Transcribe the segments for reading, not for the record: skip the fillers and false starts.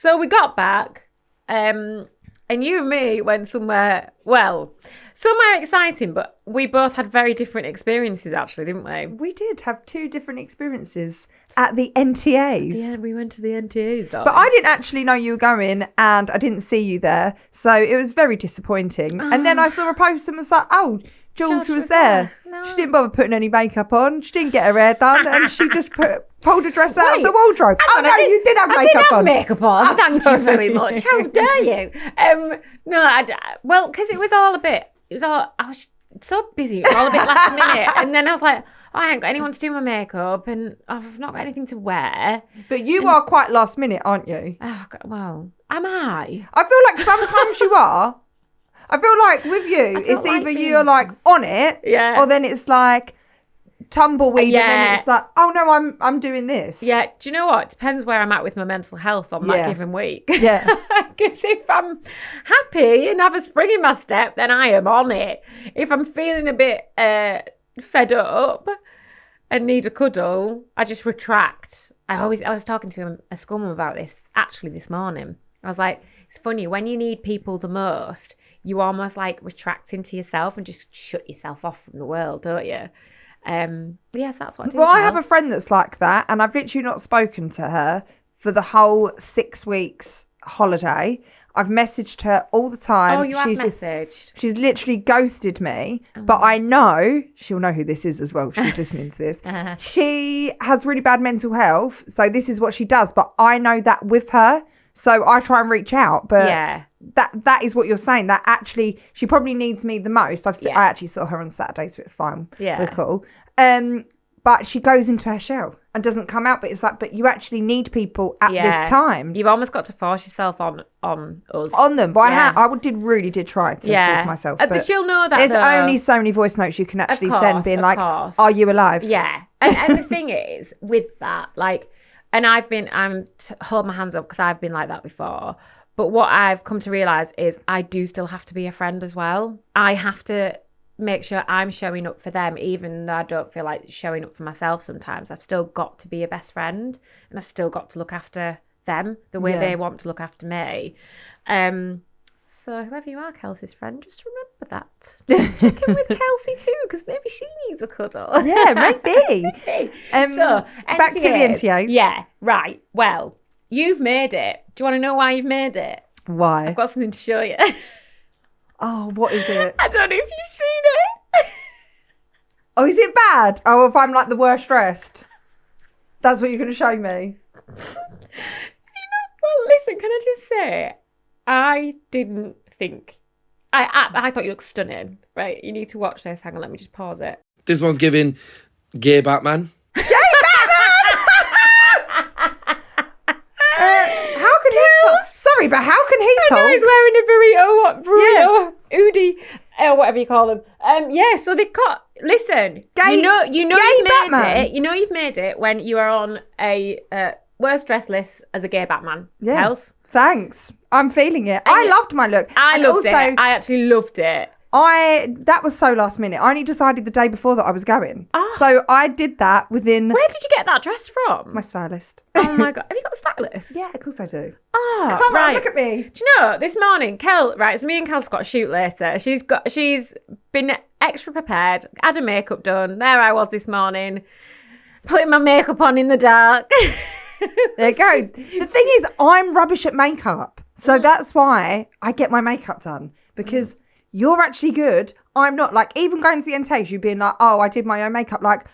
So we got back, and you and me went somewhere exciting, but we both had very different experiences, actually, didn't we? We did have 2 different experiences at the NTAs. Yeah, we went to the NTAs, darling. But I didn't actually know you were going, and I didn't see you there, so it was very disappointing. And then I saw a post and was like, oh, George was there. No. She didn't bother putting any makeup on. She didn't get her hair done, and she just pulled a dress out of the wardrobe. You did have makeup on. I did have makeup on. Thank you very much. How dare you? Because it was all I was so busy. It was all a bit last minute. And then I was like, I ain't got anyone to do my makeup, and I've not got anything to wear. But you are quite last minute, aren't you? Oh, God, well, am I? I feel like sometimes you are. I feel like with you, it's either you're like on it, or then it's like tumbleweed, and then it's like, oh no, I'm doing this. Yeah, do you know what? It depends where I'm at with my mental health on that given week. Yeah. Because if I'm happy and have a spring in my step, then I am on it. If I'm feeling a bit fed up and need a cuddle, I just retract. I was talking to a schoolmum about this actually this morning. I was like, it's funny, when you need people the most, you almost like retract into yourself and just shut yourself off from the world, don't you? Yes, that's what I do. Well, I have a friend that's like that, and I've literally not spoken to her for the whole 6 weeks holiday. I've messaged her all the time. Oh, you have messaged? She's literally ghosted me, but I know, she'll know who this is as well if she's listening to this. She has really bad mental health, so this is what she does, but I know that with her, so I try and reach out, but that is what you're saying, that actually she probably needs me the most. I actually saw her on Saturday, so it's fine. Yeah. We're cool. But she goes into her shell and doesn't come out, but it's like, but you actually need people at this time. You've almost got to force yourself on us. On them, but I really did try to force myself. But she'll know that there's only so many voice notes you can actually send being like, are you alive? Yeah. And the thing is, with that, like, and I'm hold my hands up because I've been like that before. But what I've come to realise is I do still have to be a friend as well. I have to make sure I'm showing up for them, even though I don't feel like showing up for myself sometimes. I've still got to be a best friend, and I've still got to look after them the way they want to look after me. So whoever you are, Kelsey's friend, just remember that. Check in with Kelsey too, because maybe she needs a cuddle. Yeah, maybe. So back to the NTAs. Yeah, right. Well, you've made it. Do you want to know why you've made it? Why? I've got something to show you. Oh, what is it? I don't know if you've seen it. Oh, is it bad? Oh, if I'm like the worst dressed. That's what you're going to show me. Well, listen, can I just say, I didn't think... I thought you looked stunning, right? You need to watch this. Hang on, let me just pause it. This one's giving gay Batman. Gay Batman! How can he talk? Sorry, but how can he talk? I know he's wearing a burrito, Udi, whatever you call them. So they've got... Listen, gay, you know you've made Batman. it. You know you've made it when you are on a worst dress list as a gay Batman. Yeah. Kels. Thanks. I'm feeling it. I loved my look. I loved it. I actually loved it. That was so last minute. I only decided the day before that I was going. Oh. So I did that within... Where did you get that dress from? My stylist. Oh my God. Have you got a stylist? Yeah, of course I do. Oh, come right. on, look at me. Do you know, this morning, so me and Kel's got a shoot later. She's been extra prepared, had her makeup done. There I was this morning, putting my makeup on in the dark. There you go. The thing is, I'm rubbish at makeup. So that's why I get my makeup done. Because you're actually good. I'm not. Like, even going to the NTAs, you being like, oh, I did my own makeup. Like,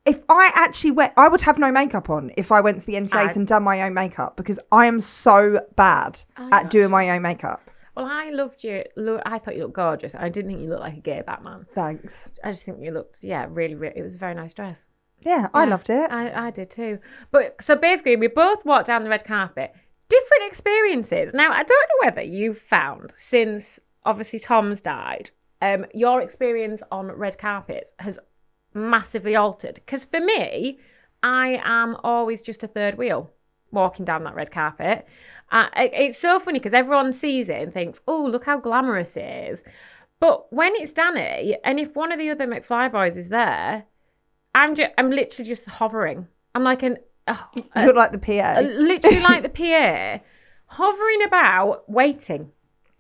if I actually went, I would have no makeup on if I went to the NTAs and done my own makeup. Because I am so bad at doing my own makeup. Well, I loved you. I thought you looked gorgeous. I didn't think you looked like a gay Batman. Thanks. I just think you looked, really, really, it was a very nice dress. Yeah, I loved it. I did too. But so basically, we both walked down the red carpet. Different experiences. Now, I don't know whether you've found, since obviously Tom's died, your experience on red carpets has massively altered. Because for me, I am always just a third wheel walking down that red carpet. It's so funny because everyone sees it and thinks, oh, look how glamorous it is. But when it's Danny, and if one of the other McFly boys is there, I'm literally just hovering. I'm like you're like the PA. Literally like the PA, hovering about, waiting,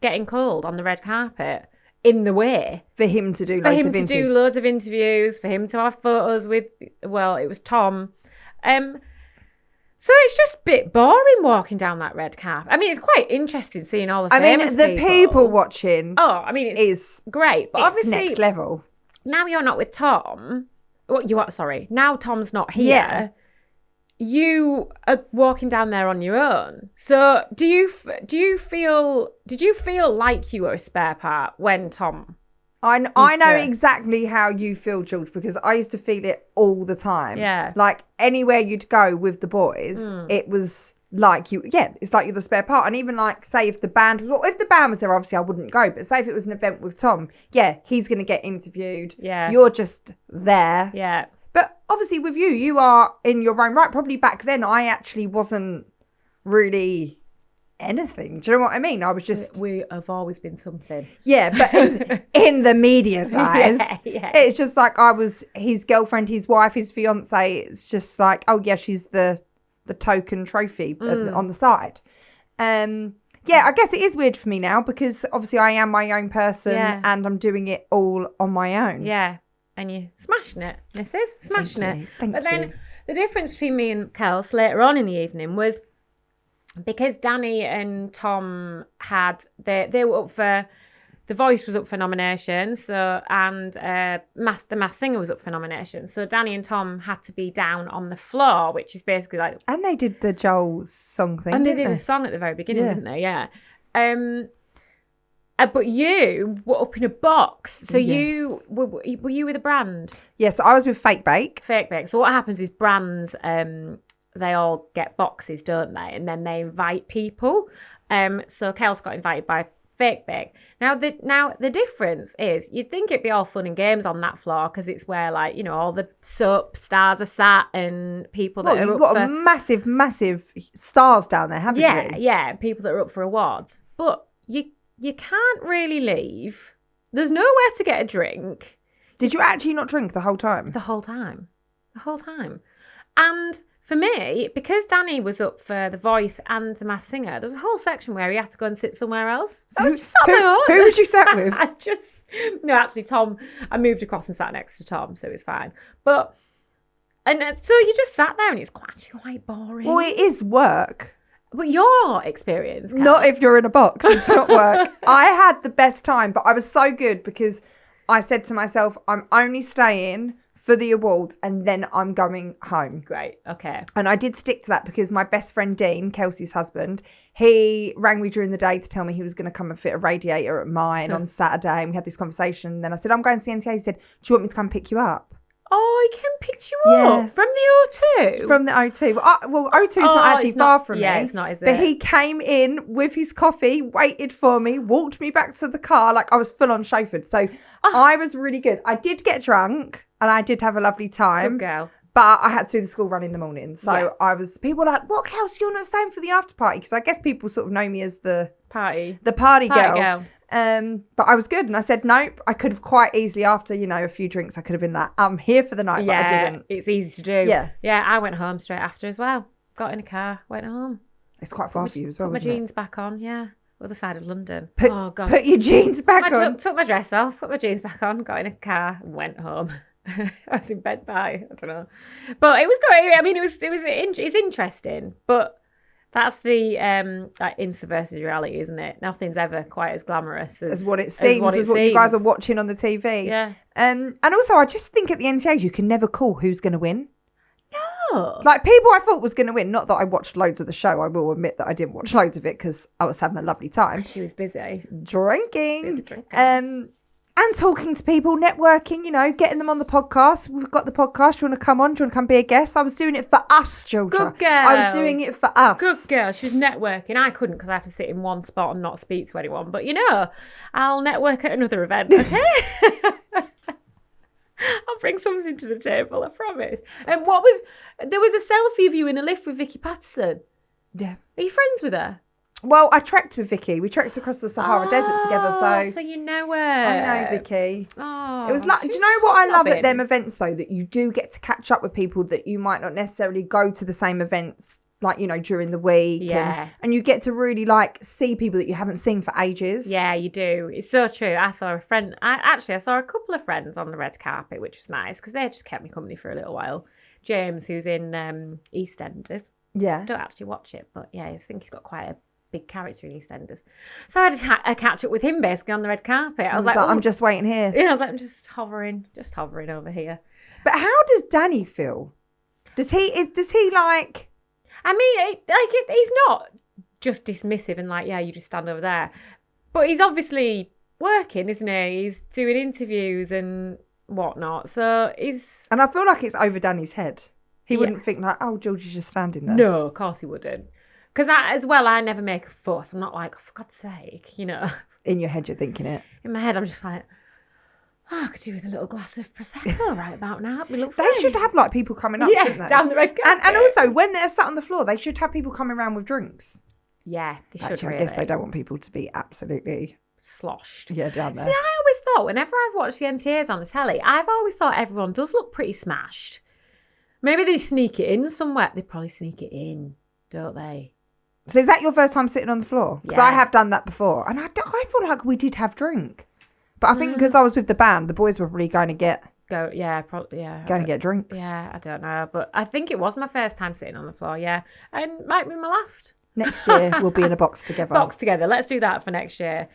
getting called on the red carpet in the way. For him to do For loads him of to interviews. do loads of interviews, for him to have photos with, well, it was Tom. So it's just a bit boring walking down that red carpet. I mean, it's quite interesting seeing all the famous the people watching Oh, I mean, it's is great. But it's obviously, next level. now you're not with Tom. Well, you are, sorry. Now Tom's not here. Yeah. You are walking down there on your own. So did you feel like you were a spare part when Tom... I know exactly how you feel, George, because I used to feel it all the time. Yeah. Like anywhere you'd go with the boys, it was like it's like you're the spare part. And even like, say if the band was there, obviously I wouldn't go. But say if it was an event with Tom, he's going to get interviewed. Yeah. You're just there. Yeah. But obviously with you are in your own right. Probably back then I actually wasn't really anything. Do you know what I mean? I was just... We have always been something. Yeah, but in the media's eyes, it's just like I was his girlfriend, his wife, his fiance. It's just like, oh yeah, she's the token trophy on the side. I guess it is weird for me now because obviously I am my own person and I'm doing it all on my own. Yeah, and you're smashing it, missus. Smashing it. Thank you. Then the difference between me and Kels later on in the evening was because Danny and Tom had they were up for... The Voice was up for nomination, and the Masked Singer was up for nomination. So Danny and Tom had to be down on the floor, which is basically like... And they did the Joel song thing, and they did a song at the very beginning, didn't they? Yeah. But you were up in a box. So you were you with a brand? Yes, I was with Fake Bake. Fake Bake. So what happens is brands, they all get boxes, don't they? And then they invite people. So Kels got invited by Fake Bake. Now the difference is, you'd think it'd be all fun and games on that floor because it's where, like, you know, all the soap stars are sat and people that are you've up got for... a massive stars down there, haven't you? Yeah, people that are up for awards. But you can't really leave. There's nowhere to get a drink. Did you actually not drink the whole time? The whole time. And for me, because Danny was up for The Voice and The Masked Singer, there was a whole section where he had to go and sit somewhere else. So I was just sat on my own. Who would you sat with? Actually, Tom, I moved across and sat next to Tom, so it was fine. But, so you just sat there and it's actually quite boring. Well, it is work. But your experience, not if you're in a box. It's not work. I had the best time, but I was so good because I said to myself, I'm only staying for the awards and then I'm going home. Great. Okay. And I did stick to that because my best friend Dean, Kelsey's husband, he rang me during the day to tell me he was going to come and fit a radiator at mine on Saturday. And we had this conversation. And then I said, I'm going to the NTAs. He said, do you want me to come pick you up? Oh, he came and picked you up from the O2? From the O2. Well, O2's not actually far from me. Yeah, it's not, is it? But he came in with his coffee, waited for me, walked me back to the car. Like, I was full on chauffeured. So I was really good. I did get drunk and I did have a lovely time. Good girl. But I had to do the school run in the morning. So people were like, what, Kelsey, you're not staying for the after party? Because I guess people sort of know me as the party girl. But I was good. And I said, nope, I could have quite easily, after, you know, a few drinks, I could have been like, I'm here for the night, but I didn't. It's easy to do. Yeah. Yeah, I went home straight after as well. Got in a car, went home. It's quite far for you as well, Put my isn't jeans back on, yeah. Other side of London. Oh, God. Put your jeans back on. Took my dress off, put my jeans back on, got in a car, went home. I was in bed by, I don't know. But it was good. I mean, it's interesting, but that's the Insta versus reality, isn't it? Nothing's ever quite as glamorous as what it seems, as what you guys are watching on the TV. Yeah. And also, I just think at the NTAs, you can never call who's going to win. No. Like, people I thought was going to win. Not that I watched loads of the show. I will admit that I didn't watch loads of it because I was having a lovely time. She was busy. Drinking. And talking to people, networking, you know, getting them on the podcast. We've got the podcast. Do you want to come on? Do you want to come be a guest? I was doing it for us, Georgia. Good girl. I was doing it for us. Good girl. She was networking. I couldn't because I had to sit in one spot and not speak to anyone. But, you know, I'll network at another event, okay? I'll bring something to the table, I promise. And there was a selfie of you in a lift with Vicky Patterson. Yeah. Are you friends with her? Well, I trekked with Vicky. We trekked across the Sahara Desert together. So you know her. I know Vicky. Oh, it was like, do you know what I love at them events though? That you do get to catch up with people that you might not necessarily go to the same events like, you know, during the week. Yeah. And you get to really like see people that you haven't seen for ages. Yeah, you do. It's so true. I saw a friend. I saw a couple of friends on the red carpet, which was nice because they just kept me company for a little while. James, who's in EastEnders. Yeah. I don't actually watch it, but yeah, I think he's got quite a big character in EastEnders. So I had a catch up with him basically on the red carpet. I was like, I'm just waiting here. Yeah, I was like, I'm just hovering over here. But how does Danny feel? Does he like? I mean, he's not just dismissive and like, yeah, you just stand over there. But he's obviously working, isn't he? He's doing interviews and whatnot. So he's... And I feel like it's over Danny's head. He wouldn't think like, oh, George is just standing there. No, of course he wouldn't. Because I never make a fuss. I'm not like, oh, for God's sake, you know. In your head, you're thinking it. In my head, I'm just like, oh, I could do with a little glass of Prosecco right about now. They should have like people coming up, shouldn't they? Down the red carpet. And also, when they're sat on the floor, they should have people coming around with drinks. Yeah, they should. Actually, really. I guess they don't want people to be absolutely sloshed. Yeah, down there. See, I always thought whenever I've watched the NTAs on the telly, I've always thought everyone does look pretty smashed. Maybe they sneak it in somewhere. They probably sneak it in, don't they? So is that your first time sitting on the floor? Because I have done that before. And I feel like we did have drink. But I think because I was with the band, the boys were probably going to get... Going to get drinks. Yeah, I don't know. But I think it was my first time sitting on the floor, yeah. And might be my last. Next year, we'll be in a box together. Let's do that for next year.